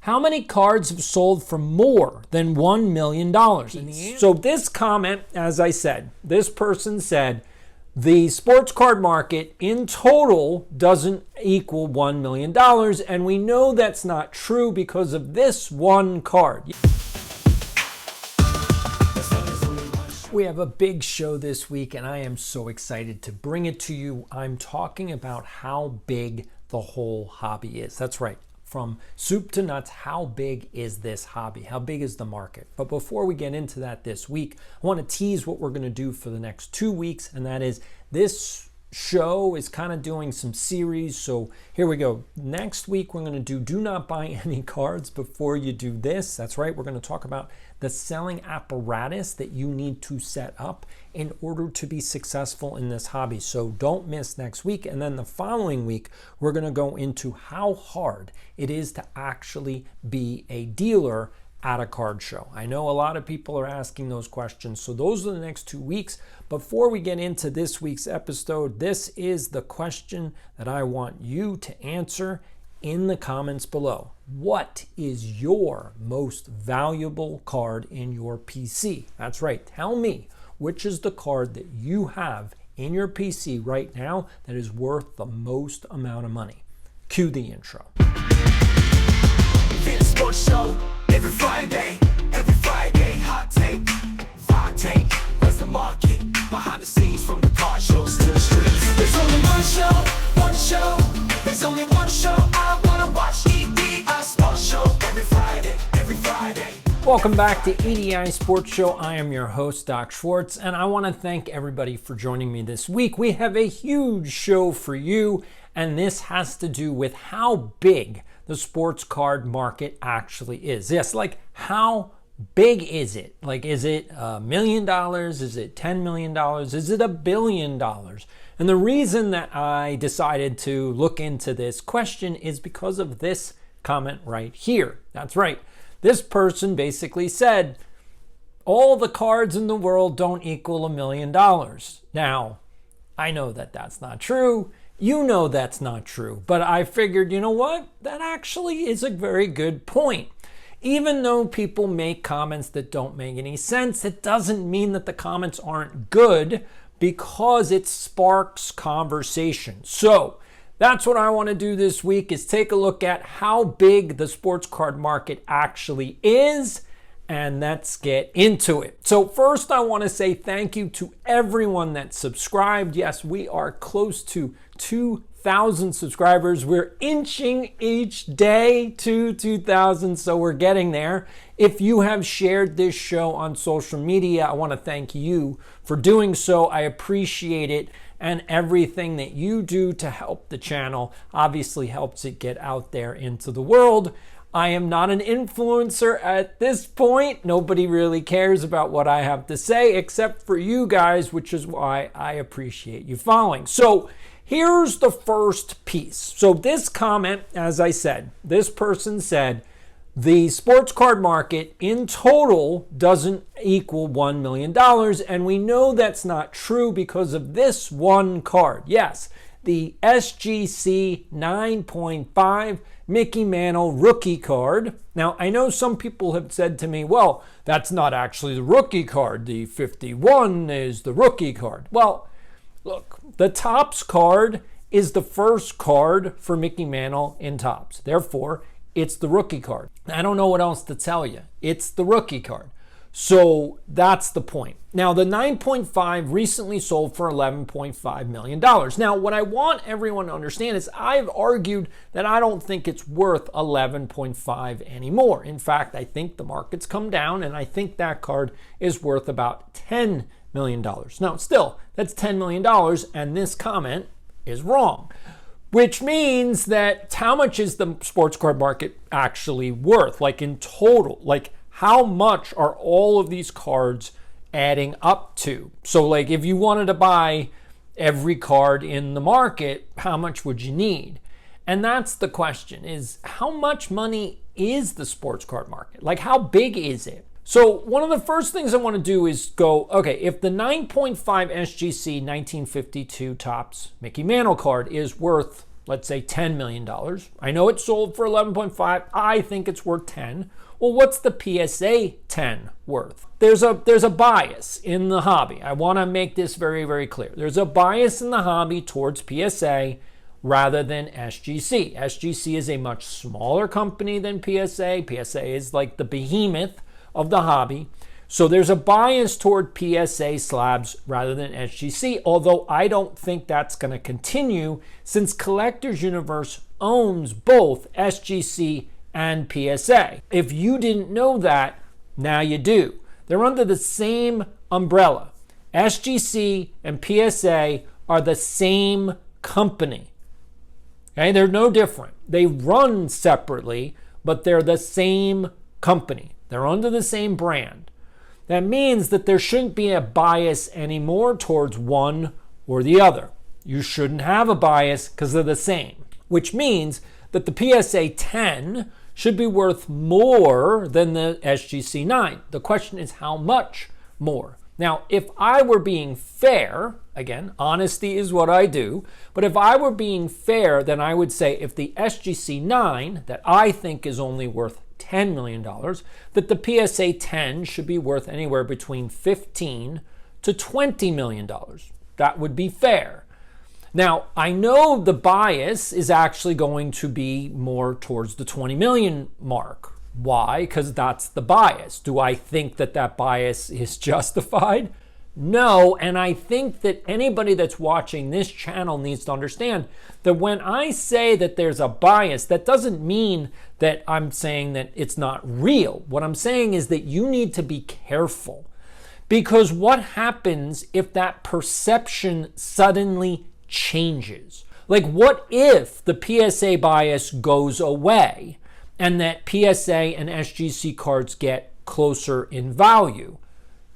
How many cards have sold for more than $1 million? So this comment, as I said, this person said, the sports card market in total doesn't equal $1 million, and we know that's not true because of this one card. We have a big show this week, and I am so excited to bring it to you. I'm talking about how big the whole hobby is. That's right. From soup to nuts, how big is this hobby? How big is the market? But before we get into that this week, I want to tease what we're going to do for the next 2 weeks, and that is this show is kind of doing some series. So here we go. Next week, we're going to do not buy any cards before you do this. That's right. We're going to talk about the selling apparatus that you need to set up in order to be successful in this hobby. So don't miss next week. And then the following week, we're going to go into how hard it is to actually be a dealer at a card show. I know a lot of people are asking those questions. So those are the next 2 weeks. Before we get into this week's episode, this is the question that I want you to answer in the comments below. What is your most valuable card in your PC? That's right. Tell me which is the card that you have in your PC right now that is worth the most amount of money. Cue the intro. Sports show every Friday, hot take, what's the market, behind the scenes from the car shows to the streets. There's only one show, there's only one show I wanna watch, EDI Sports Show every Friday. Welcome back to EDI Sports Show. I am your host, Doc Schwartz, and I want to thank everybody for joining me this week. We have a huge show for you, and this has to do with how big the sports card market actually is. Yes, like how big is it? Like, is it $1 million? Is it $10 million? Is it $1 billion? And the reason that I decided to look into this question is because of this comment right here. That's right. This person basically said, all the cards in the world don't equal $1 million. Now, I know that that's not true. You know that's not true, but I figured, you know what? That actually is a very good point. Even though people make comments that don't make any sense, it doesn't mean that the comments aren't good because it sparks conversation. So that's what I want to do this week, is take a look at how big the sports card market actually is, and let's get into it. So first, I want to say thank you to everyone that subscribed. Yes, we are close to 2,000 subscribers. We're inching each day to 2,000, so we're getting there. If you have shared this show on social media, I want to thank you for doing so. I appreciate it, and everything that you do to help the channel obviously helps it get out there into the world. I am not an influencer at this point. Nobody really cares about what I have to say except for you guys, which is why I appreciate you following. So here's the first piece. So this comment, as I said, this person said, the sports card market in total doesn't equal $1 million, and we know that's not true because of this one card. Yes, the SGC 9.5 Mickey Mantle rookie card. Now, I know some people have said to me, well, that's not actually the rookie card. The 51 is the rookie card. Well, look, the Topps card is the first card for Mickey Mantle in Topps. Therefore, it's the rookie card. I don't know what else to tell you. It's the rookie card. So that's the point. Now, the 9.5 recently sold for $11.5 million. Now, what I want everyone to understand is I've argued that I don't think it's worth 11.5 anymore. In fact, I think the market's come down, and I think that card is worth about $10 million. Now, still, that's $10 million, and this comment is wrong, which means that how much is the sports card market actually worth? Like in total, like how much are all of these cards adding up to? So like if you wanted to buy every card in the market, how much would you need? And that's the question, is how much money is the sports card market? Like how big is it? So one of the first things I want to do is go, okay, if the 9.5 SGC 1952 Topps Mickey Mantle card is worth let's say $10 million. I know it sold for 11.5. I think it's worth 10. Well, what's the PSA 10 worth? There's a bias in the hobby. I want to make this very, very clear. There's a bias in the hobby towards PSA rather than SGC. SGC is a much smaller company than PSA. PSA is like the behemoth of the hobby. So there's a bias toward PSA slabs rather than SGC, although I don't think that's going to continue since Collectors Universe owns both SGC and PSA. If you didn't know that, now you do. They're under the same umbrella. SGC and PSA are the same company. Okay, they're no different. They run separately, but they're the same company. They're under the same brand. That means that there shouldn't be a bias anymore towards one or the other. You shouldn't have a bias because they're the same, which means that the PSA 10 should be worth more than the SGC 9. The question is how much more? Now, if I were being fair, again, honesty is what I do, but if I were being fair, then I would say if the SGC 9, that I think is only worth $10 million, that the PSA 10 should be worth anywhere between $15 to $20 million. That would be fair. Now, I know the bias is actually going to be more towards the 20 million mark. Why? Because that's the bias. Do I think that that bias is justified? No, and I think that anybody that's watching this channel needs to understand that when I say that there's a bias, that doesn't mean that I'm saying that it's not real. What I'm saying is that you need to be careful, because what happens if that perception suddenly changes? Like, what if the PSA bias goes away and that PSA and SGC cards get closer in value?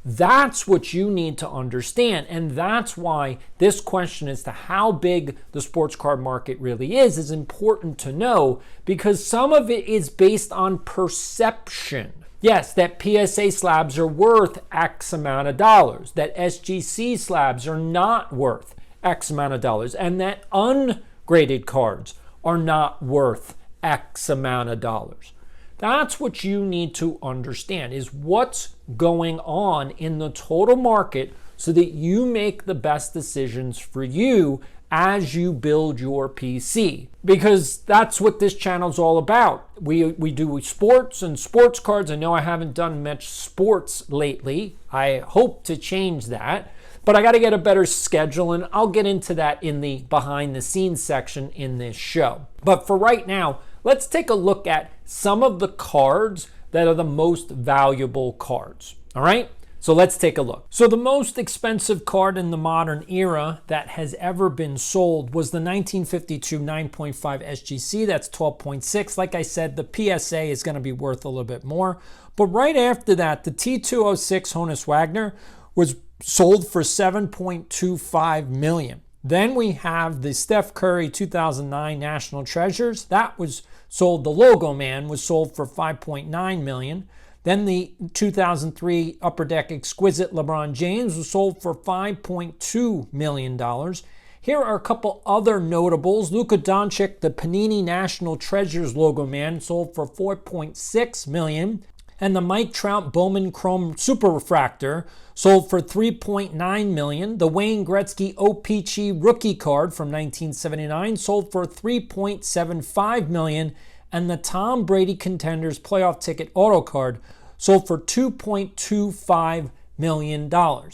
That's what you need to understand. And that's why this question as to how big the sports card market really is important to know, because some of it is based on perception. Yes, that PSA slabs are worth X amount of dollars, that SGC slabs are not worth X amount of dollars, and that ungraded cards are not worth X amount of dollars. That's what you need to understand, is what's going on in the total market so that you make the best decisions for you as you build your PC. Because that's what this channel's all about. We do sports and sports cards. I know I haven't done much sports lately. I hope to change that. But I got to get a better schedule, and I'll get into that in the behind the scenes section in this show. But for right now, let's take a look at some of the cards that are the most valuable cards. All right? So let's take a look. So the most expensive card in the modern era that has ever been sold was the 1952 9.5 SGC. That's 12.6. Like I said, the PSA is going to be worth a little bit more. But right after that, the T206 Honus Wagner was sold for $7.25 million. Then we have the Steph Curry 2009 National Treasures. That was sold, the Logo Man was sold for $5.9 million. Then the 2003 Upper Deck Exquisite LeBron James was sold for $5.2 million. Here are a couple other notables. Luka Doncic, the Panini National Treasures Logo Man, sold for $4.6 million. And the Mike Trout Bowman Chrome Super Refractor sold for $3.9 million. The Wayne Gretzky O-Pee-Chee rookie card from 1979 sold for $3.75 million. And the Tom Brady Contenders playoff ticket auto card sold for $2.25 million.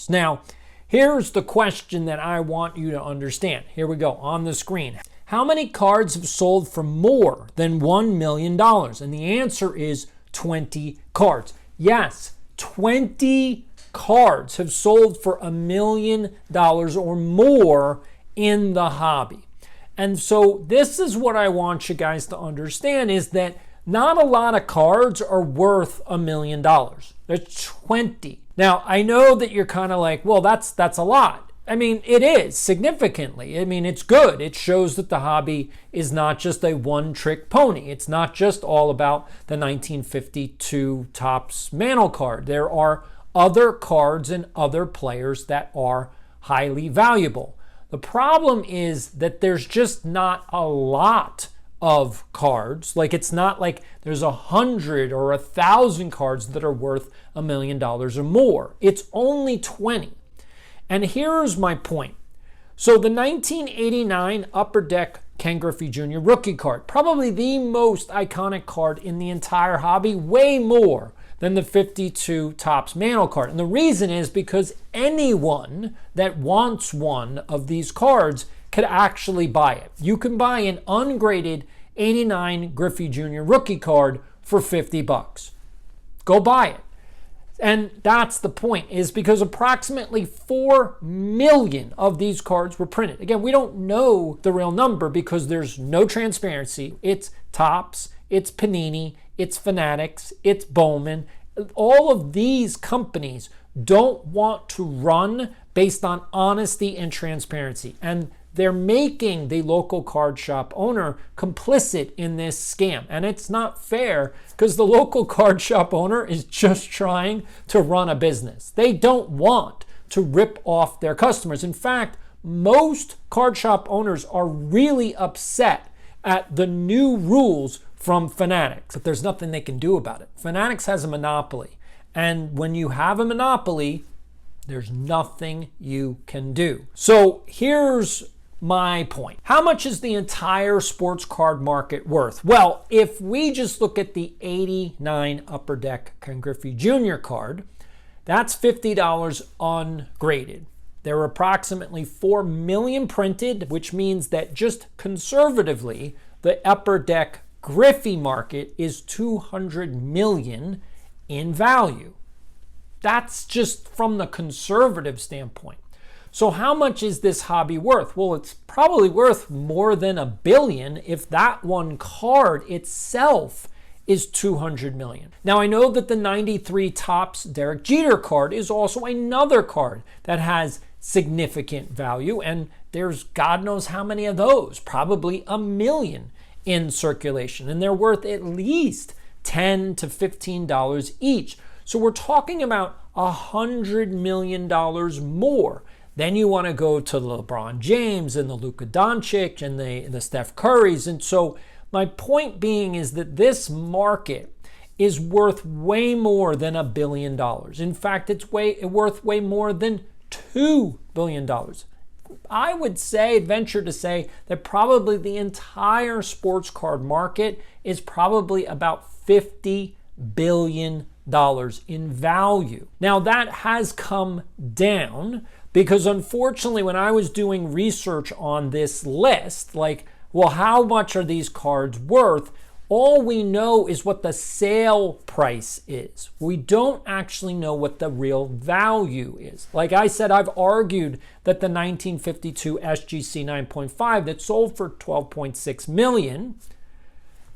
Now, here's the question that I want you to understand. Here we go on the screen. How many cards have sold for more than $1 million? And the answer is 20 cards. Yes, 20 cards have sold for $1 million or more in the hobby. And so this is what I want you guys to understand, is that not a lot of cards are worth $1 million. There's 20. Now, I know that you're kind of like, well, that's a lot. I mean, it is significantly. I mean, it's good. It shows that the hobby is not just a one-trick pony. It's not just all about the 1952 Topps Mantle card. There are other cards and other players that are highly valuable. The problem is that there's just not a lot of cards. Like, it's not like there's 100 or 1,000 cards that are worth $1 million or more. It's only 20. And here's my point. So the 1989 Upper Deck Ken Griffey Jr. rookie card, probably the most iconic card in the entire hobby, way more than the 52 Topps Mantle card. And the reason is because anyone that wants one of these cards could actually buy it. You can buy an ungraded 89 Griffey Jr. rookie card for $50. Go buy it. And that's the point, is because approximately 4 million of these cards were printed. Again, we don't know the real number because there's no transparency. It's Topps, it's Panini, it's Fanatics, it's Bowman. All of these companies don't want to run based on honesty and transparency. And they're making the local card shop owner complicit in this scam. And it's not fair because the local card shop owner is just trying to run a business. They don't want to rip off their customers. In fact, most card shop owners are really upset at the new rules from Fanatics, but there's nothing they can do about it. Fanatics has a monopoly. And when you have a monopoly, there's nothing you can do. So here's my point. How much is the entire sports card market worth? Well, if we just look at the 89 Upper Deck Ken Griffey Jr. card, that's $50 ungraded. There are approximately 4 million printed, which means that just conservatively, the Upper Deck Griffey market is $200 million in value. That's just from the conservative standpoint. So how much is this hobby worth? Well, it's probably worth more than $1 billion if that one card itself is $200 million. Now, I know that the 93 Topps Derek Jeter card is also another card that has significant value, and there's God knows how many of those, probably 1 million in circulation, and they're worth at least $10 to $15 each. So we're talking about $100 million more. Then you want to go to the LeBron James and the Luka Doncic and the Steph Currys. And so my point being is that this market is worth way more than $1 billion. In fact, it's worth way more than $2 billion. I would venture to say that probably the entire sports card market is probably about $50 billion in value. Now, that has come down because unfortunately, when I was doing research on this list, like, well, how much are these cards worth? All we know is what the sale price is. We don't actually know what the real value is. Like I said, I've argued that the 1952 SGC 9.5 that sold for $12.6 million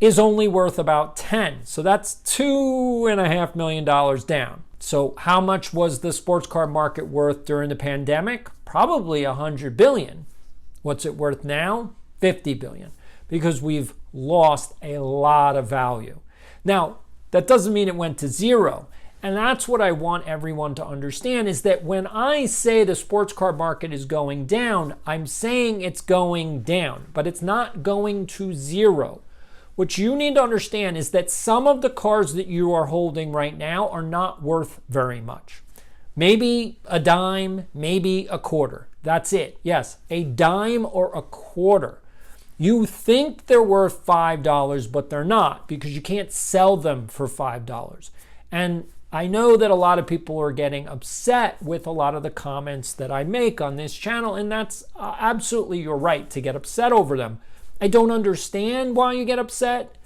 is only worth about 10. So that's $2.5 million down. So how much was the sports card market worth during the pandemic? Probably $100 billion. What's it worth now? $50 billion. Because we've lost a lot of value. Now, that doesn't mean it went to zero. And that's what I want everyone to understand, is that when I say the sports card market is going down, I'm saying it's going down, but it's not going to zero. What you need to understand is that some of the cards that you are holding right now are not worth very much. Maybe a dime, maybe a quarter. That's it. Yes, a dime or a quarter. You think they're worth $5, but they're not, because you can't sell them for $5. And I know that a lot of people are getting upset with a lot of the comments that I make on this channel, and that's absolutely your right to get upset over them. I don't understand why you get upset.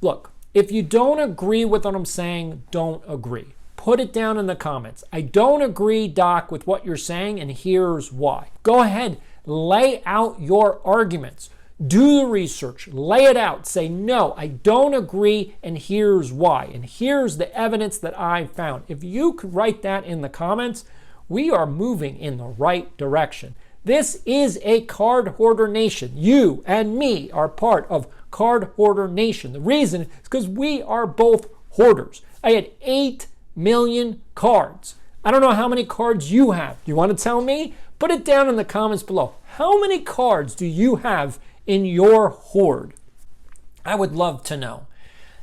Look, if you don't agree with what I'm saying, don't agree. Put it down in the comments. I don't agree, Doc, with what you're saying, and here's why. Go ahead, lay out your arguments. Do the research, lay it out, say, no, I don't agree, and here's why. And here's the evidence that I found. If you could write that in the comments, we are moving in the right direction. This is a card hoarder nation. You and me are part of Card Hoarder Nation. The reason is because we are both hoarders. I had 8 million cards. I don't know how many cards you have. Do you want to tell me? Put it down in the comments below. How many cards do you have in your hoard? I would love to know.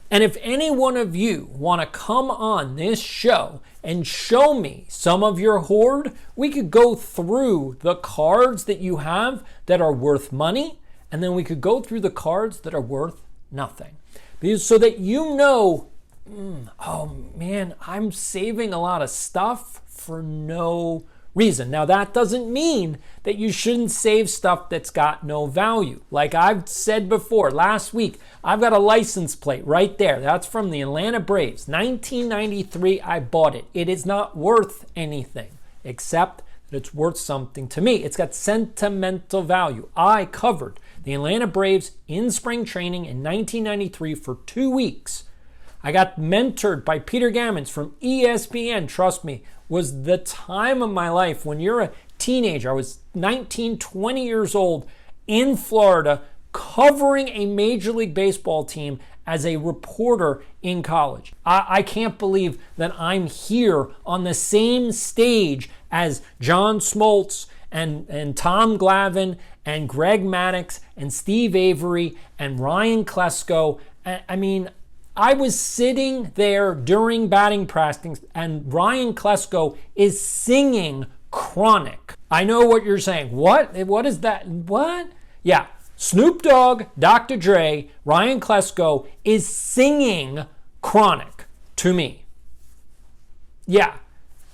And if any one of you want to come on this show and show me some of your hoard, we could go through the cards that you have that are worth money, and then we could go through the cards that are worth nothing. Because so that you know, oh man, I'm saving a lot of stuff for no reason. Now that doesn't mean that you shouldn't save stuff that's got no value. Like I've said before, last week, I've got a license plate right there. That's from the Atlanta Braves. 1993, I bought it. It is not worth anything except that it's worth something to me. It's got sentimental value. I covered the Atlanta Braves in spring training in 1993 for 2 weeks. I got mentored by Peter Gammons from ESPN. Trust me, was the time of my life when you're a teenager. I was 19, 20 years old in Florida covering a Major League Baseball team as a reporter in college. I can't believe that I'm here on the same stage as John Smoltz and Tom Glavine and Greg Maddux and Steve Avery and Ryan Klesko. I mean, I was sitting there during batting practice and Ryan Klesko is singing Chronic. I know what you're saying. What? What is that? What? Yeah. Snoop Dogg, Dr. Dre, Ryan Klesko is singing Chronic to me. Yeah.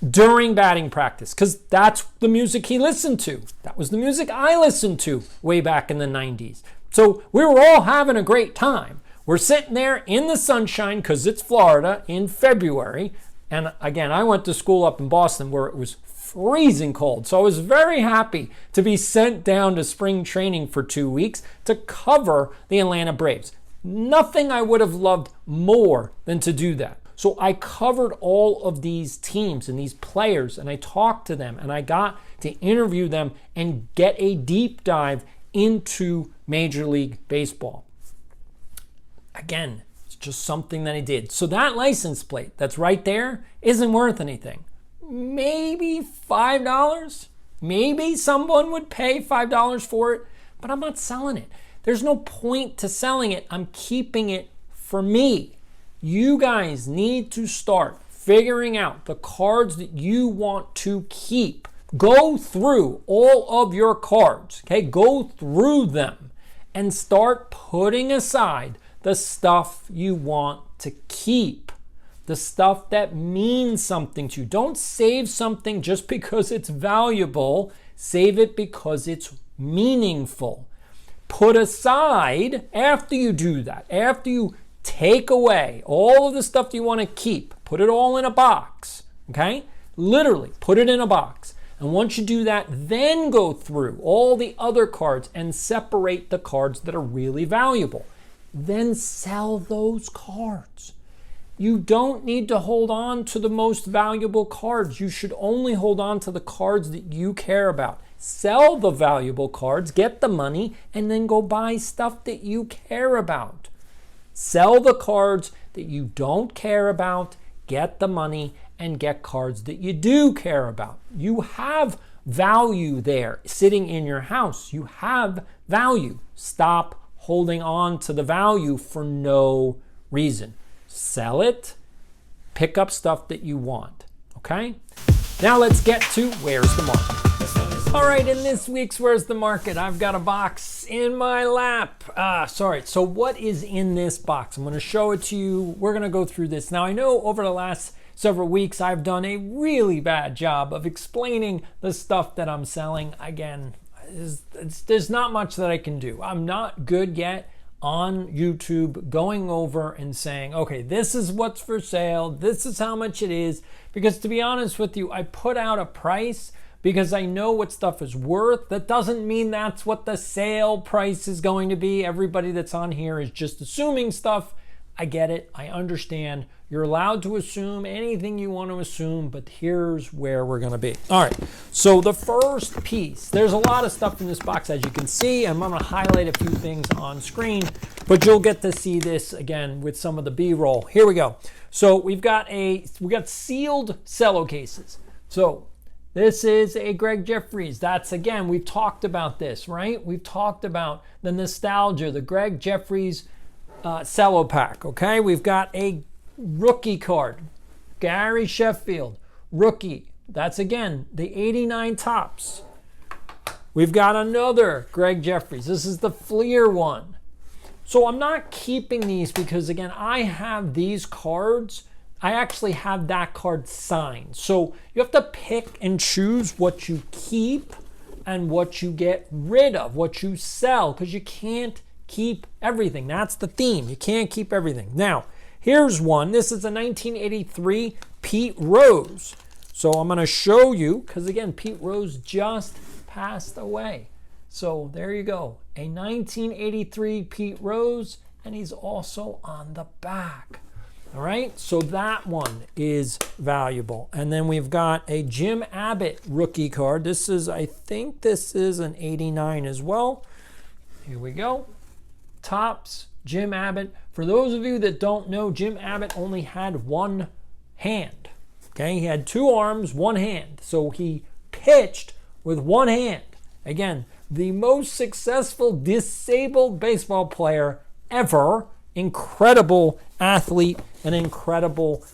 During batting practice, because that's the music he listened to. That was the music I listened to way back in the 90s. So we were all having a great time. We're sitting there in the sunshine because it's Florida in February. And again, I went to school up in Boston where it was freezing cold. So I was very happy to be sent down to spring training for 2 weeks to cover the Atlanta Braves. Nothing I would have loved more than to do that. So I covered all of these teams and these players, and I talked to them, and I got to interview them and get a deep dive into Major League Baseball. Again, it's just something that I did. So that license plate that's right there isn't worth anything. Maybe $5. Maybe someone would pay $5 for it, but I'm not selling it. There's no point to selling it. I'm keeping it for me. You guys need to start figuring out the cards that you want to keep. Go through all of your cards, okay? Go through them and start putting aside the stuff you want to keep, the stuff that means something to you. Don't save something just because it's valuable. Save it because it's meaningful. Put aside, after you do that, after you take away all of the stuff you want to keep, put it all in a box, okay? Literally, put it in a box. And once you do that, then go through all the other cards and separate the cards that are really valuable. Then sell those cards. You don't need to hold on to the most valuable cards. You should only hold on to the cards that you care about. Sell the valuable cards, get the money, and then go buy stuff that you care about. Sell the cards that you don't care about, get the money, and get cards that you do care about. You have value there sitting in your house. You have value. Stop holding on to the value for no reason. Sell it, pick up stuff that you want, okay? Now let's get to Where's the Market? All right, in this week's Where's the Market, I've got a box in my lap. So what is in this box? I'm gonna show it to you. We're gonna go through this. Now I know over the last several weeks I've done a really bad job of explaining the stuff that I'm selling. Again, there's not much that I can do. I'm not good yet on YouTube going over and saying, okay, this is what's for sale, this is how much it is, because to be honest with you, I put out a price because I know what stuff is worth. That doesn't mean that's what the sale price is going to be. Everybody that's on here is just assuming stuff. I get it, I understand. You're allowed to assume anything you want to assume, but here's where we're gonna be. All right, so the first piece, there's a lot of stuff in this box as you can see, and I'm gonna highlight a few things on screen, but you'll get to see this again with some of the B-roll. Here we go. So we got sealed cello cases. So This is a Greg Jeffries. That's, again, we've talked about this, right? We've talked about the nostalgia, the Greg Jeffries cello pack, okay? We've got a rookie card, Gary Sheffield, rookie. That's, again, the 89 Topps. We've got another Greg Jeffries. This is the Fleer one. So I'm not keeping these because, again, I have these cards. I actually have that card signed. So you have to pick and choose what you keep and what you get rid of, what you sell, because you can't keep everything. That's the theme. You can't keep everything. Now, here's one. This is a 1983 Pete Rose. So I'm going to show you, because, again, Pete Rose just passed away. So there you go. A 1983 Pete Rose, and he's also on the back. All right, so that one is valuable. And then we've got a Jim Abbott rookie card. This is, I think this is an 89 as well. Here we go. Topps, Jim Abbott. For those of you that don't know, Jim Abbott only had one hand. Okay, he had two arms, one hand. So he pitched with one hand. Again, the most successful disabled baseball player ever. Incredible athlete, an incredible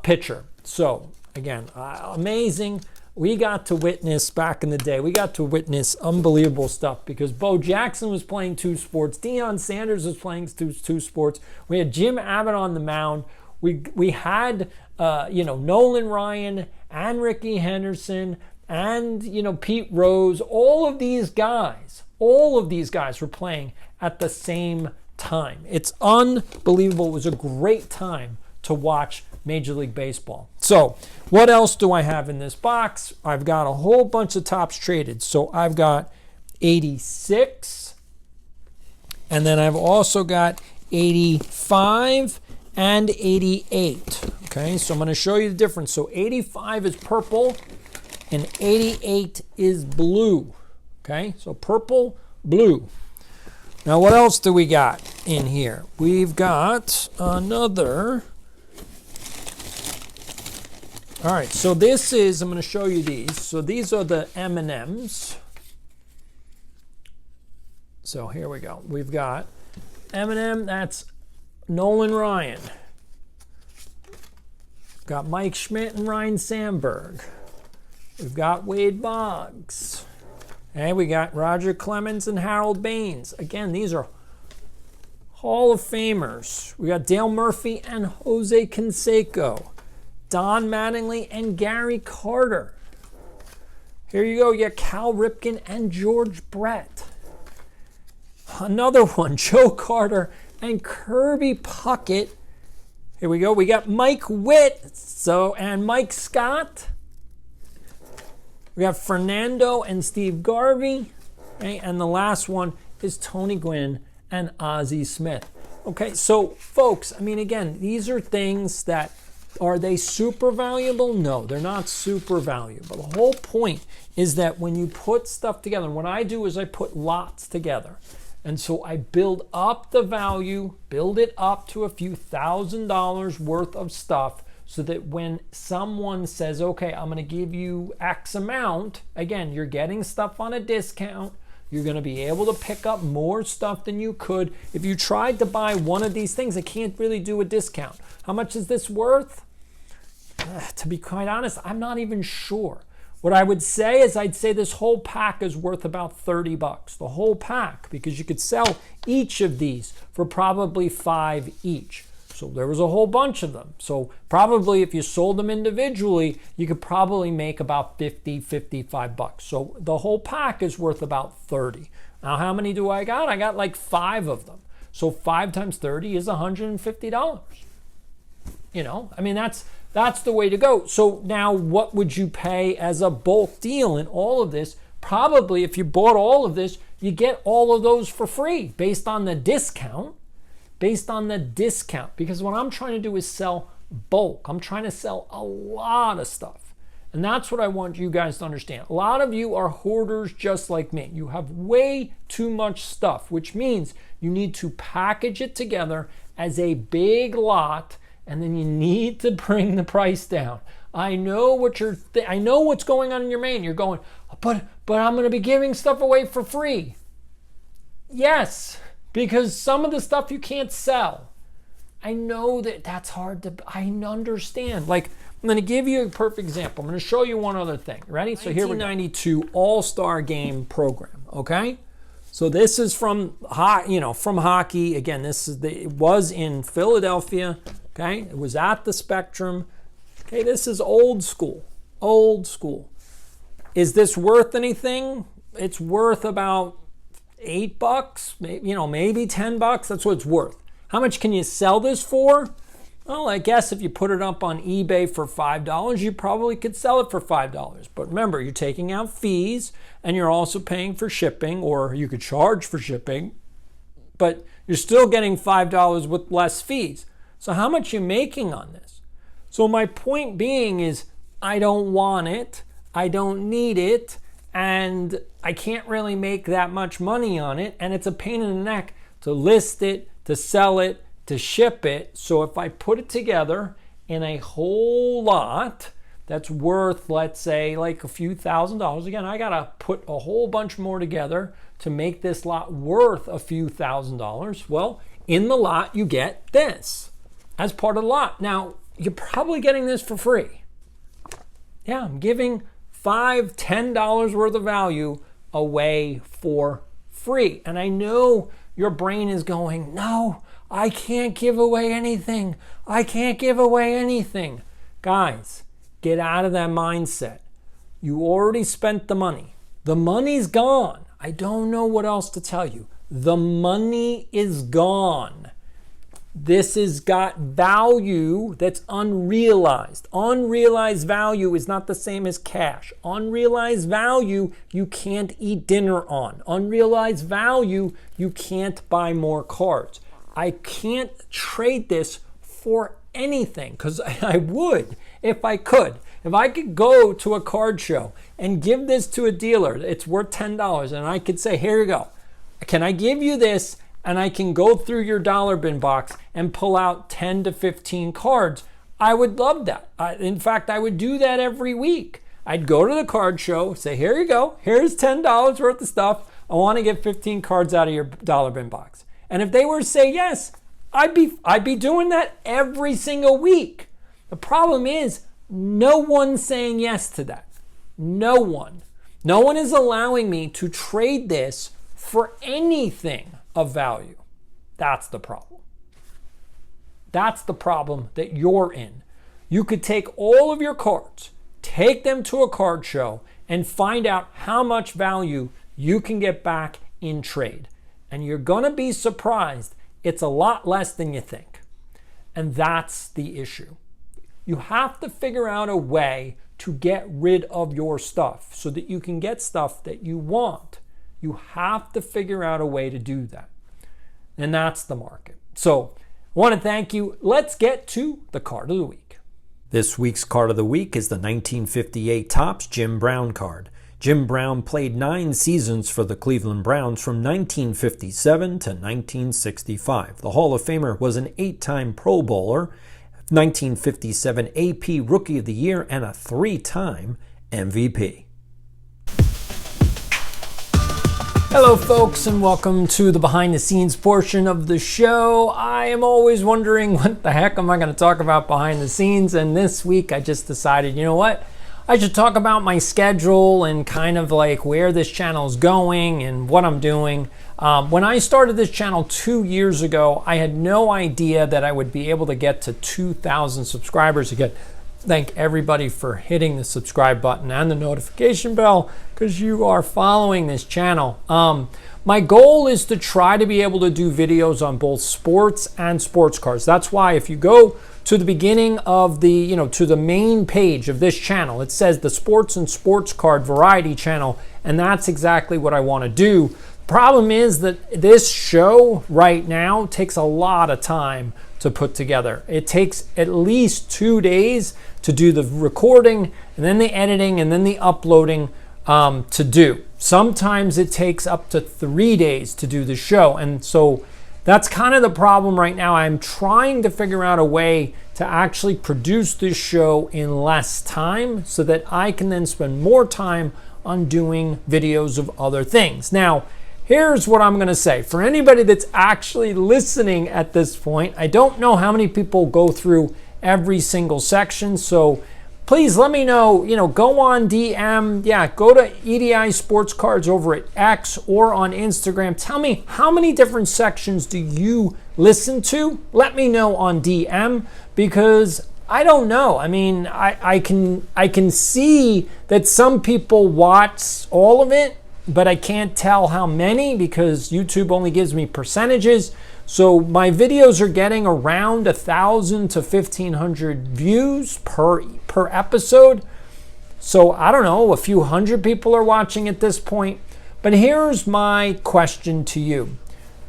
pitcher. So, again, amazing. We got to witness back in the day, we got to witness unbelievable stuff because Bo Jackson was playing two sports. Deion Sanders was playing two sports. We had Jim Abbott on the mound. We had, Nolan Ryan and Rickey Henderson and, Pete Rose. All of these guys were playing at the same time. It's unbelievable. It was a great time to watch Major League Baseball. So what else do I have in this box? I've got a whole bunch of Topps traded. So I've got 86, and then I've also got 85 and 88. Okay, so I'm going to show you the difference. So 85 is purple and 88 is blue. Okay, so purple, blue. Now, what else do we got in here? We've got another. All right, so this is, I'm going to show you these. So these are the M&Ms. So here we go. We've got M&M, that's Nolan Ryan. Got Mike Schmidt and Ryan Sandberg. We've got Wade Boggs. And we got Roger Clemens and Harold Baines. Again, these are Hall of Famers. We got Dale Murphy and Jose Canseco. Don Mattingly and Gary Carter. Here you go. You got Cal Ripken and George Brett. Another one, Joe Carter and Kirby Puckett. Here we go. We got Mike Witt and Mike Scott. We got Fernando and Steve Garvey. Okay, and the last one is Tony Gwynn and Ozzie Smith. Okay, so folks, I mean, again, these are things that, are they super valuable? No, they're not super valuable. The whole point is that when you put stuff together, and what I do is I put lots together. And so I build up the value, build it up to a few $1,000s worth of stuff, so that when someone says, okay, I'm going to give you X amount, again, you're getting stuff on a discount. You're going to be able to pick up more stuff than you could. If you tried to buy one of these things, I can't really do a discount. How much is this worth? To be quite honest, I'm not even sure. What I would say is I'd say this whole pack is worth about $30, the whole pack, because you could sell each of these for probably $5 each. So there was a whole bunch of them. So probably if you sold them individually, you could probably make about $50, $55. So the whole pack is worth about $30. Now, how many do I got? I got like 5 of them. So 5 times 30 is $150. I mean, that's the way to go. So now what would you pay as a bulk deal in all of this? Probably if you bought all of this, you get all of those for free based on the discount. Because what I'm trying to do is sell bulk. I'm trying to sell a lot of stuff. And that's what I want you guys to understand. A lot of you are hoarders just like me. You have way too much stuff, which means you need to package it together as a big lot, and then you need to bring the price down. I know what I know what's going on in your mind. You're going, but I'm going to be giving stuff away for free. Yes, because some of the stuff you can't sell. I know that's hard to, I understand. Like, I'm going to give you a perfect example. I'm going to show you one other thing. Ready? So here we go. 1992 All-Star Game program, okay? So this is from hockey. Again, it was in Philadelphia, okay? It was at the Spectrum. Okay, this is old school. Old school. Is this worth anything? It's worth about $8, maybe $10. That's what it's worth. How much can you sell this for? Well, I guess if you put it up on eBay for $5, you probably could sell it for $5. But remember, you're taking out fees and you're also paying for shipping, or you could charge for shipping, but you're still getting $5 with less fees. So how much are you making on this? So my point being is, I don't want it, I don't need it, and I can't really make that much money on it, and it's a pain in the neck to list it, to sell it, to ship it. So if I put it together in a whole lot that's worth, let's say, like a few $1,000s, again, I gotta put a whole bunch more together to make this lot worth a few $1,000s. Well, in the lot, you get this as part of the lot. Now, you're probably getting this for free. Yeah, I'm giving $5, $10 worth of value away for free. And I know your brain is going, no, I can't give away anything. I can't give away anything. Guys, get out of that mindset. You already spent the money. The money's gone. I don't know what else to tell you. The money is gone. This has got value that's unrealized. Unrealized value is not the same as cash. Unrealized value you can't eat dinner on. Unrealized value you can't buy more cards. I can't trade this for anything, because I would if I could. If I could go to a card show and give this to a dealer, it's worth $10, and I could say, here you go. Can I give you this? And I can go through your dollar bin box and pull out 10 to 15 cards. I would love that. In fact, I would do that every week. I'd go to the card show, say, here you go. Here's $10 worth of stuff. I want to get 15 cards out of your dollar bin box. And if they were to say yes, I'd be doing that every single week. The problem is, no one's saying yes to that. No one. No one is allowing me to trade this for anything of value. That's the problem. That's the problem that you're in. You could take all of your cards, take them to a card show, and find out how much value you can get back in trade. And you're going to be surprised. It's a lot less than you think. And that's the issue. You have to figure out a way to get rid of your stuff so that you can get stuff that you want. You have to figure out a way to do that. And that's the market. So I want to thank you. Let's get to the card of the week. This week's card of the week is the 1958 Topps Jim Brown card. Jim Brown played 9 seasons for the Cleveland Browns from 1957 to 1965. The Hall of Famer was an 8-time Pro Bowler, 1957 AP Rookie of the Year, and a 3-time MVP. Hello folks, and welcome to the behind the scenes portion of the show. I am always wondering, what the heck am I going to talk about behind the scenes? And this week I just decided, you know what? I should talk about my schedule and kind of like where this channel is going and what I'm doing. When I started this channel 2 years ago, I had no idea that I would be able to get to 2,000 subscribers again. Thank everybody for hitting the subscribe button and the notification bell, because you are following this channel. My goal is to try to be able to do videos on both sports and sports cards. That's why if you go to the beginning of the, to the main page of this channel, it says the Sports and Sports Card Variety channel, and that's exactly what I want to do. Problem is that this show right now takes a lot of time to put together. It takes at least 2 days to do the recording, and then the editing, and then the uploading to do. Sometimes it takes up to 3 days to do the show, and so that's kind of the problem right now. I'm trying to figure out a way to actually produce this show in less time so that I can then spend more time on doing videos of other things. Now, here's what I'm going to say. For anybody that's actually listening at this point, I don't know how many people go through every single section, so please let me know, go on DM, go to EDI Sports Cards over at X or on Instagram. Tell me, how many different sections do you listen to? Let me know on DM, because I don't know. I mean, I can see that some people watch all of it, but I can't tell how many because YouTube only gives me percentages. So my videos are getting around 1,000 to 1,500 views per episode. So I don't know, a few hundred people are watching at this point. But here's my question to you.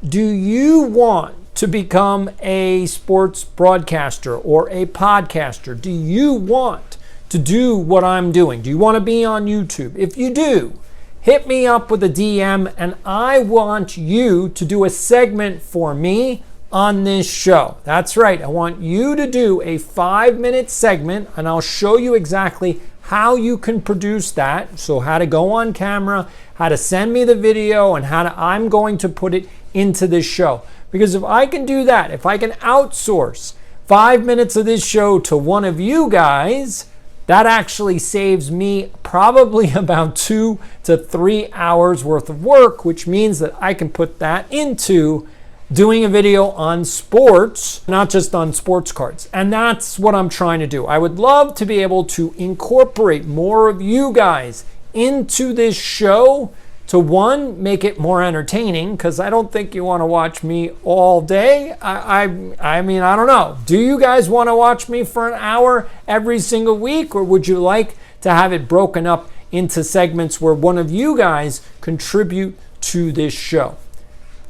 Do you want to become a sports broadcaster or a podcaster? Do you want to do what I'm doing? Do you want to be on YouTube? If you do, hit me up with a DM, and I want you to do a segment for me on this show. That's right. I want you to do a 5-minute segment, and I'll show you exactly how you can produce that. So how to go on camera, how to send me the video, and I'm going to put it into this show. Because if I can do that, if I can outsource 5 minutes of this show to one of you guys, that actually saves me probably about 2 to 3 hours worth of work, which means that I can put that into doing a video on sports, not just on sports cards. And that's what I'm trying to do. I would love to be able to incorporate more of you guys into this show to, one, make it more entertaining, because I don't think you want to watch me all day. I mean, I don't know. Do you guys want to watch me for an hour every single week, or would you like to have it broken up into segments where one of you guys contribute to this show?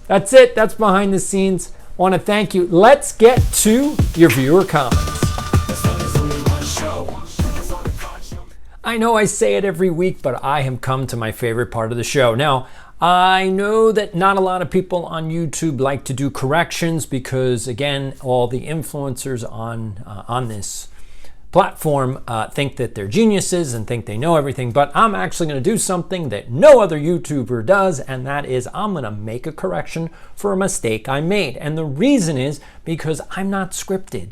That's it. That's behind the scenes. I want to thank you. Let's get to your viewer comments. I know I say it every week, but I have come to my favorite part of the show. Now, I know that not a lot of people on YouTube like to do corrections because, again, all the influencers on this platform think that they're geniuses and think they know everything, but I'm actually going to do something that no other YouTuber does, and that is I'm going to make a correction for a mistake I made. And the reason is because I'm not scripted.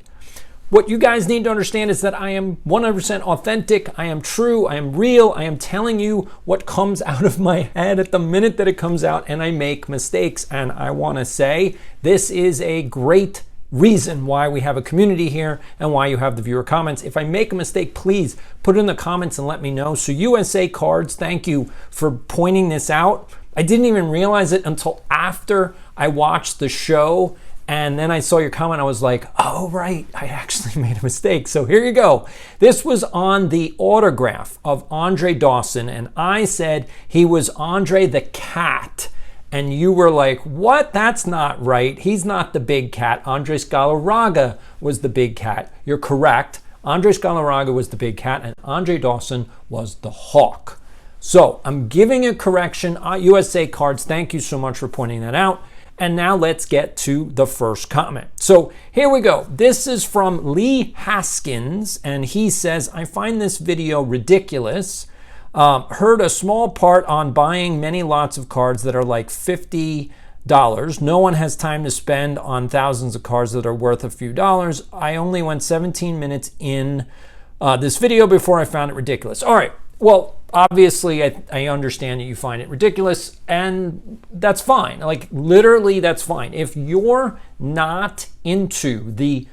What you guys need to understand is that I am 100% authentic, I am true, I am real, I am telling you what comes out of my head at the minute that it comes out, and I make mistakes. And I want to say this is a great reason why we have a community here and why you have the viewer comments. If I make a mistake, please put it in the comments and let me know. So USA Cards, thank you for pointing this out. I didn't even realize it until after I watched the show. And then I saw your comment. I was like, oh, right, I actually made a mistake. So here you go. This was on the autograph of Andre Dawson. And I said he was Andre the Cat. And you were like, what? That's not right. He's not the big cat. Andres Galarraga was the big cat. You're correct. Andres Galarraga was the big cat. And Andre Dawson was the hawk. So I'm giving a correction. USA Cards, thank you so much for pointing that out. And now let's get to the first comment. So here we go. This is from Lee Haskins, and he says, I find this video ridiculous. Heard a small part on buying many lots of cards that are like $50. No one has time to spend on thousands of cards that are worth a few dollars. I only went 17 minutes in this video before I found it ridiculous. All right. Well, obviously, I understand that you find it ridiculous, and that's fine. Like, literally, that's fine. If you're not into the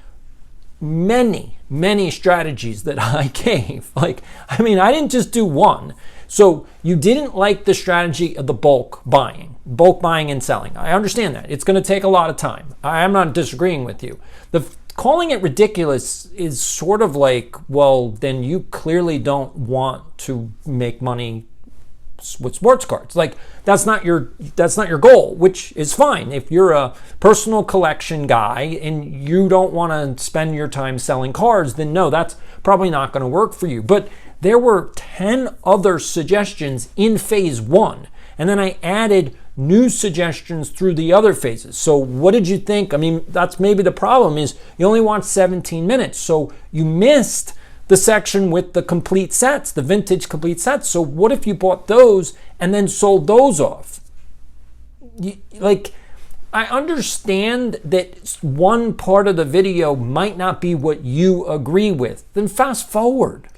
many, many strategies that I gave, I didn't just do one. So you didn't like the strategy of the bulk buying and selling. I understand that. It's going to take a lot of time. I'm not disagreeing with you. Calling it ridiculous is sort of like, well, then you clearly don't want to make money with sports cards. Like, that's not your goal, which is fine. If you're a personal collection guy and you don't want to spend your time selling cards, then no, that's probably not going to work for you. But there were 10 other suggestions in phase one, and then I added new suggestions through the other phases. So what did you think? I mean, that's maybe the problem is you only want 17 minutes. So you missed the section with the complete sets, the vintage complete sets. So what if you bought those and then sold those off? I understand that one part of the video might not be what you agree with. Then fast forward.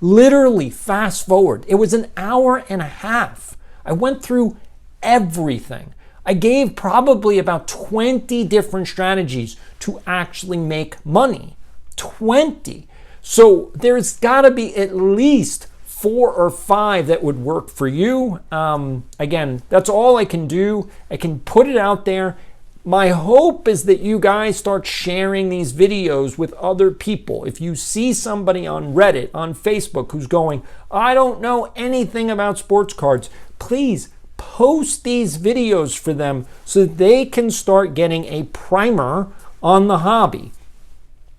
Literally fast forward. It was an hour and a half. I went through everything. I gave probably about 20 different strategies to actually make money. 20. So there's got to be at least 4 or 5 that would work for you. Again, that's all I can do. I can put it out there. My hope is that you guys start sharing these videos with other people. If you see somebody on Reddit, on Facebook, who's going, I don't know anything about sports cards, please post these videos for them so that they can start getting a primer on the hobby.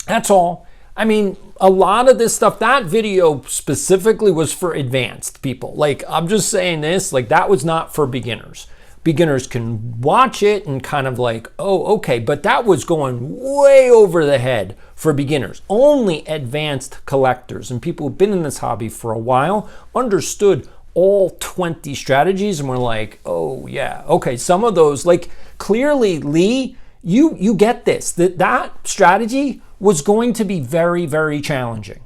That's all. I mean, a lot of this stuff, that video specifically was for advanced people. I'm just saying this, that was not for beginners. Beginners can watch it and kind of oh, okay, but that was going way over the head for beginners. Only advanced collectors and people who've been in this hobby for a while understood all 20 strategies and were oh yeah, okay, some of those, clearly, Lee, you get this, that strategy was going to be very, very challenging.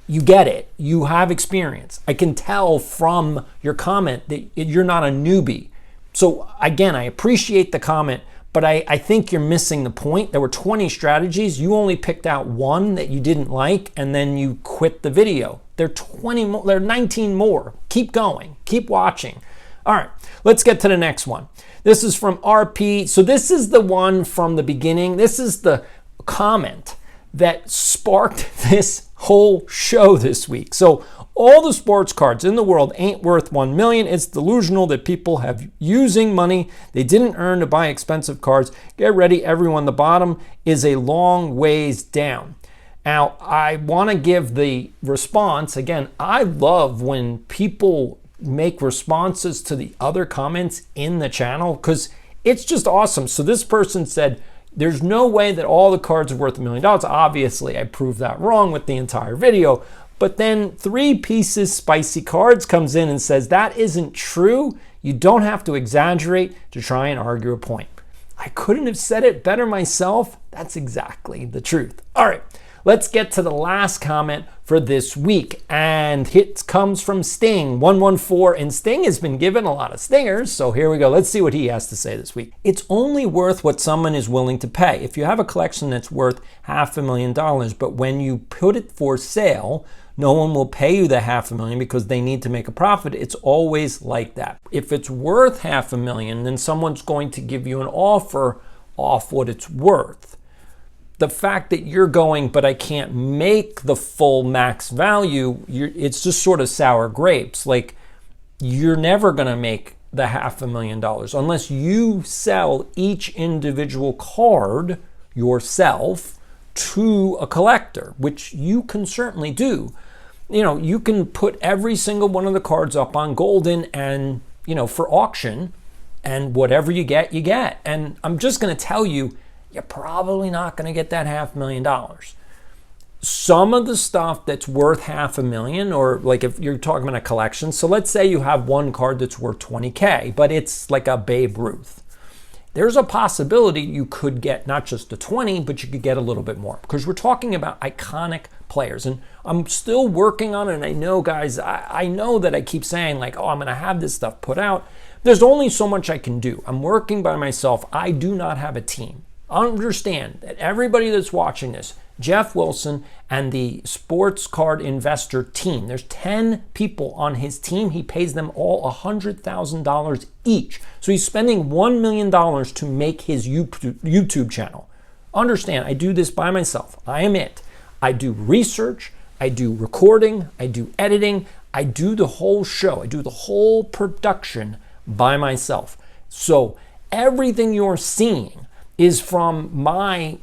You get it. You have experience. I can tell from your comment that you're not a newbie. So again, I appreciate the comment, but I think you're missing the point. There were 20 strategies. You only picked out one that you didn't like, and then you quit the video. There are 20 more, there are 19 more. Keep going. Keep watching. All right, let's get to the next one. This is from RP. So this is the one from the beginning. This is the comment that sparked this whole show this week. So all the sports cards in the world ain't worth 1 million. It's delusional that people have using money they didn't earn to buy expensive cards. Get ready, everyone. The bottom is a long ways down. Now, I want to give the response. Again, I love when people make responses to the other comments in the channel because it's just awesome. So this person said, there's no way that all the cards are worth $1 million. Obviously, I proved that wrong with the entire video. But then 3 Pieces Spicy Cards comes in and says, that isn't true. You don't have to exaggerate to try and argue a point. I couldn't have said it better myself. That's exactly the truth. All right, let's get to the last comment for this week. And it comes from Sting114. And Sting has been given a lot of stingers. So here we go. Let's see what he has to say this week. It's only worth what someone is willing to pay. If you have a collection that's worth $500,000, but when you put it for sale, no one will pay you the $500,000 because they need to make a profit. It's always like that. If it's worth $500,000, then someone's going to give you an offer off what it's worth. The fact that you're going, but I can't make the full max value, it's just sort of sour grapes. You're never going to make the $500,000 unless you sell each individual card yourself to a collector, which you can certainly do. You can put every single one of the cards up on Goldin and, for auction, and whatever you get, you get. And I'm just going to tell you, you're probably not going to get that $500,000. Some of the stuff that's worth $500,000, or if you're talking about a collection, so let's say you have one card that's worth $20K, but it's like a Babe Ruth. There's a possibility you could get not just the 20, but you could get a little bit more because we're talking about iconic players. And I'm still working on it. And I know, guys, I know that I keep saying I'm going to have this stuff put out. There's only so much I can do. I'm working by myself. I do not have a team. Understand that everybody that's watching this, Jeff Wilson and the Sports Card Investor team, there's 10 people on his team. He pays them all $100,000 each. So he's spending $1 million to make his YouTube channel. Understand, I do this by myself. I am it. I do research, I do recording, I do editing, I do the whole show. I do the whole production by myself. So everything you're seeing is from my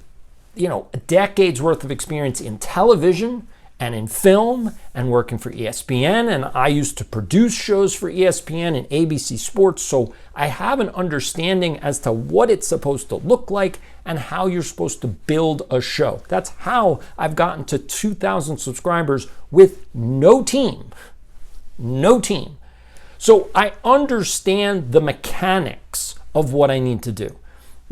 decades worth of experience in television and in film and working for ESPN. And I used to produce shows for ESPN and ABC Sports. So I have an understanding as to what it's supposed to look like and how you're supposed to build a show. That's how I've gotten to 2,000 subscribers with no team. No team. So I understand the mechanics of what I need to do.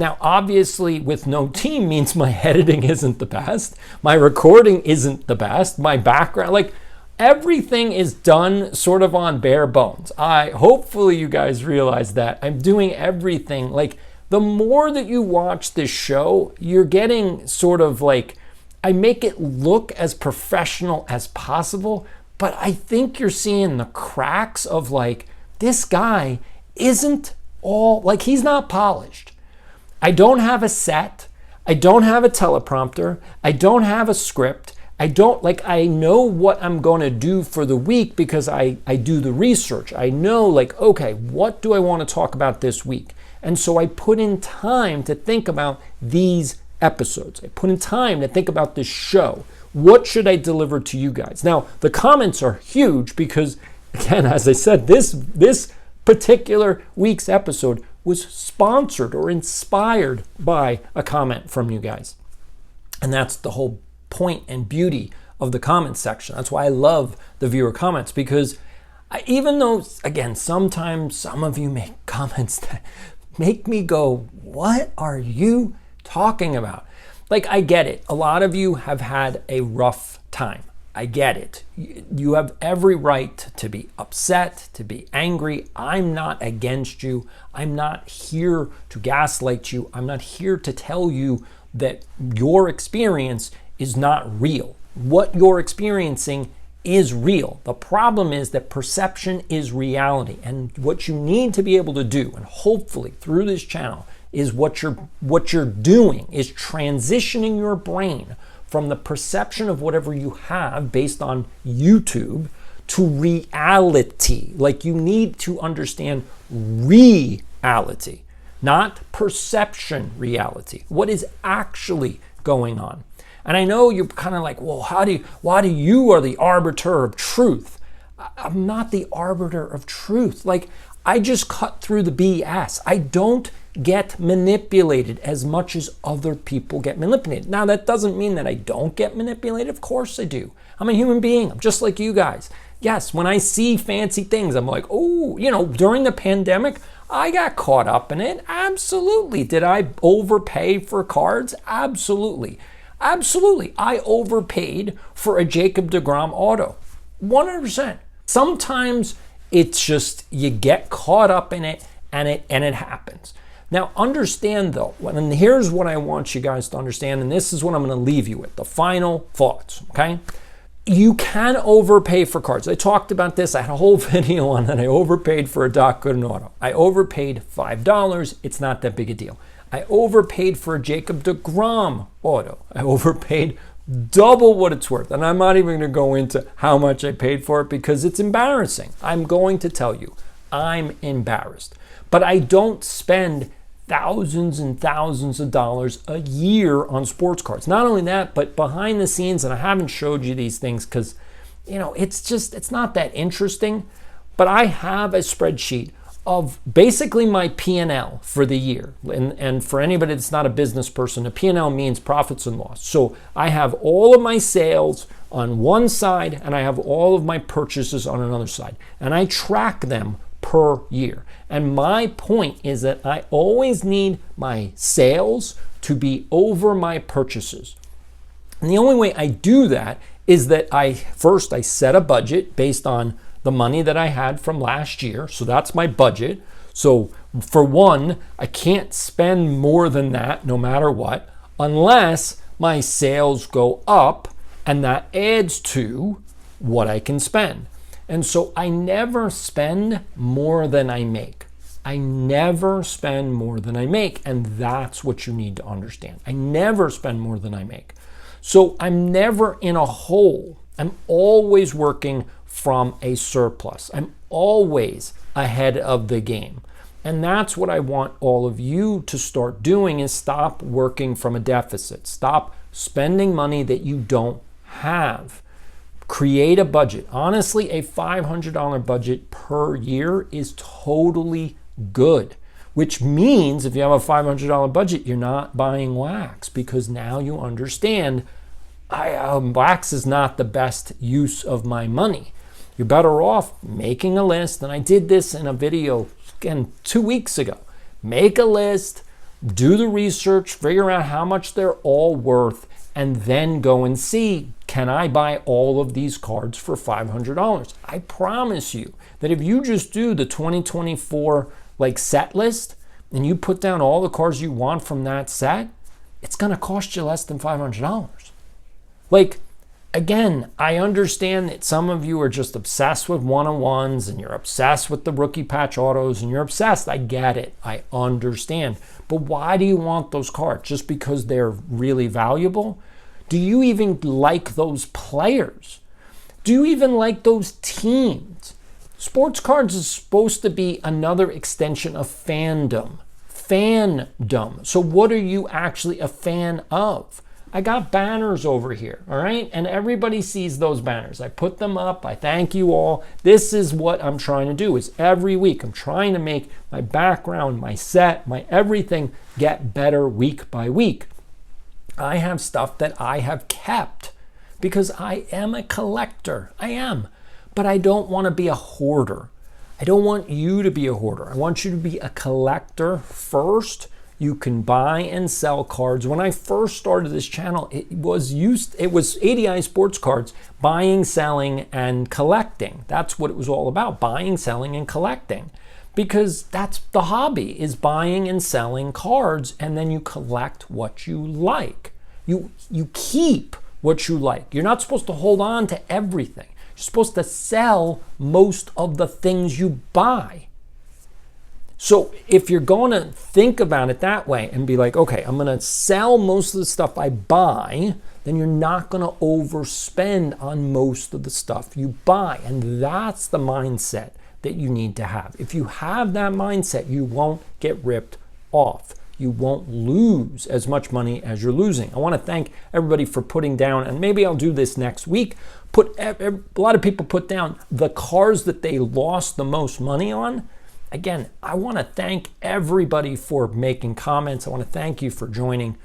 Now, obviously, with no team means my editing isn't the best, my recording isn't the best, my background, like everything is done sort of on bare bones. Hopefully you guys realize that I'm doing everything. Like, the more that you watch this show, you're getting sort of like, I make it look as professional as possible, but I think you're seeing the cracks of like, this guy isn't all, like, he's not polished. I don't have a set. I don't have a teleprompter. I don't have a script. I know what I'm going to do for the week because I do the research. I know, like, okay, what do I want to talk about this week? And so I put in time to think about these episodes. I put in time to think about this show. What should I deliver to you guys? Now, the comments are huge because, again, as I said, this particular week's episode was sponsored or inspired by a comment from you guys. And that's the whole point and beauty of the comment section. That's why I love the viewer comments, because even though, again, sometimes some of you make comments that make me go, what are you talking about? Like, I get it. A lot of you have had a rough time. I get it. You have every right to be upset, to be angry. I'm not against you. I'm not here to gaslight you. I'm not here to tell you that your experience is not real. What you're experiencing is real. The problem is that perception is reality. And what you need to be able to do, and hopefully through this channel, is what you're doing is transitioning your brain from the perception of whatever you have based on YouTube to reality. Like, you need to understand reality, not perception reality. What is actually going on? And I know you're kind of like, well, why do you are the arbiter of truth? I'm not the arbiter of truth. Like, I just cut through the BS. I don't get manipulated as much as other people get manipulated. Now, that doesn't mean that I don't get manipulated. Of course I do. I'm a human being. I'm just like you guys. Yes, when I see fancy things, I'm like, oh, during the pandemic, I got caught up in it. Absolutely. Did I overpay for cards? Absolutely. Absolutely. I overpaid for a Jacob deGrom auto. 100%. Sometimes it's just you get caught up in it and it happens. Now, understand though, and here's what I want you guys to understand, and this is what I'm going to leave you with, the final thoughts, okay? You can overpay for cards. I talked about this. I had a whole video on that. I overpaid for a Doc Gooden auto. I overpaid $5. It's not that big a deal. I overpaid for a Jacob deGrom auto. I overpaid double what it's worth. And I'm not even going to go into how much I paid for it because it's embarrassing. I'm going to tell you, I'm embarrassed. But I don't spend thousands and thousands of dollars a year on sports cards. Not only that, but behind the scenes, and I haven't showed you these things because, it's not that interesting, but I have a spreadsheet of basically my P&L for the year. And for anybody that's not a business person, a P&L means profits and loss. So I have all of my sales on one side and I have all of my purchases on another side. And I track them per year. And my point is that I always need my sales to be over my purchases. And the only way I do that is that I set a budget based on the money that I had from last year. So that's my budget. So for one, I can't spend more than that no matter what, unless my sales go up, and that adds to what I can spend. And so I never spend more than I make. I never spend more than I make. And that's what you need to understand. I never spend more than I make. So I'm never in a hole. I'm always working from a surplus. I'm always ahead of the game. And that's what I want all of you to start doing, is stop working from a deficit. Stop spending money that you don't have. Create a budget. Honestly, a $500 budget per year is totally good, which means if you have a $500 budget, you're not buying wax, because now you understand wax is not the best use of my money. You're better off making a list, and I did this in a video, again, 2 weeks ago. Make a list, do the research, figure out how much they're all worth, and then go and see, can I buy all of these cards for $500? I promise you that if you just do the 2024 set list and you put down all the cards you want from that set, it's going to cost you less than $500. Again, I understand that some of you are just obsessed with one-on-ones and you're obsessed with the rookie patch autos and you're obsessed. I get it. I understand. But why do you want those cards? Just because they're really valuable? Do you even like those players? Do you even like those teams? Sports cards is supposed to be another extension of fandom. Fandom. So what are you actually a fan of? I got banners over here, all right? And everybody sees those banners. I put them up. I thank you all. This is what I'm trying to do, is every week I'm trying to make my background, my set, my everything get better week by week. I have stuff that I have kept because I am a collector. I am. But I don't want to be a hoarder. I don't want you to be a hoarder. I want you to be a collector first. You can buy and sell cards. When I first started this channel, it was ADI Sports Cards, buying, selling, and collecting. That's what it was all about, buying, selling, and collecting. Because that's the hobby, is buying and selling cards, and then you collect what you like. You keep what you like. You're not supposed to hold on to everything. You're supposed to sell most of the things you buy. So if you're going to think about it that way and be like, okay, I'm going to sell most of the stuff I buy, then you're not going to overspend on most of the stuff you buy. And that's the mindset that you need to have. If you have that mindset, you won't get ripped off. You won't lose as much money as you're losing. I want to thank everybody for putting down, and maybe I'll do this next week, a lot of people put down the cars that they lost the most money on. Again, I want to thank everybody for making comments. I want to thank you for joining.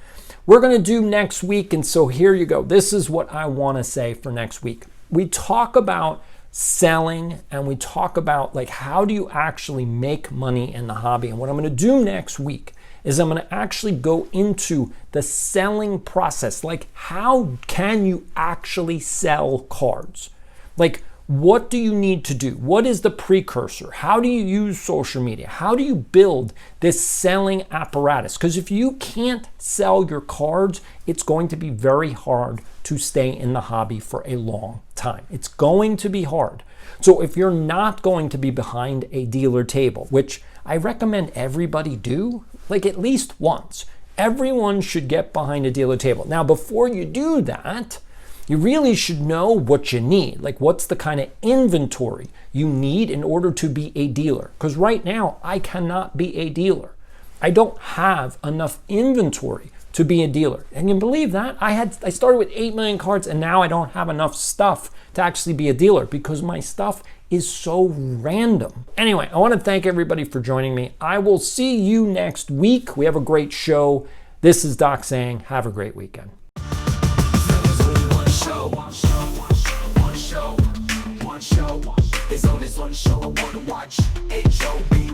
We're going to do next week, and so here you go. This is what I want to say for next week. We talk about selling, and we talk about how do you actually make money in the hobby. And what I'm going to do next week is I'm going to actually go into the selling process. How can you actually sell cards? What do you need to do? What is the precursor? How do you use social media? How do you build this selling apparatus? Because if you can't sell your cards, it's going to be very hard to stay in the hobby for a long time. It's going to be hard. So if you're not going to be behind a dealer table, which I recommend everybody do, at least once, everyone should get behind a dealer table. Now, before you do that, you really should know what you need. What's the kind of inventory you need in order to be a dealer? Because right now, I cannot be a dealer. I don't have enough inventory to be a dealer. And you believe that? I started with 8 million cards, and now I don't have enough stuff to actually be a dealer because my stuff is so random. Anyway, I want to thank everybody for joining me. I will see you next week. We have a great show. This is Doc saying, have a great weekend. There's only one show I wanna watch. H-O-B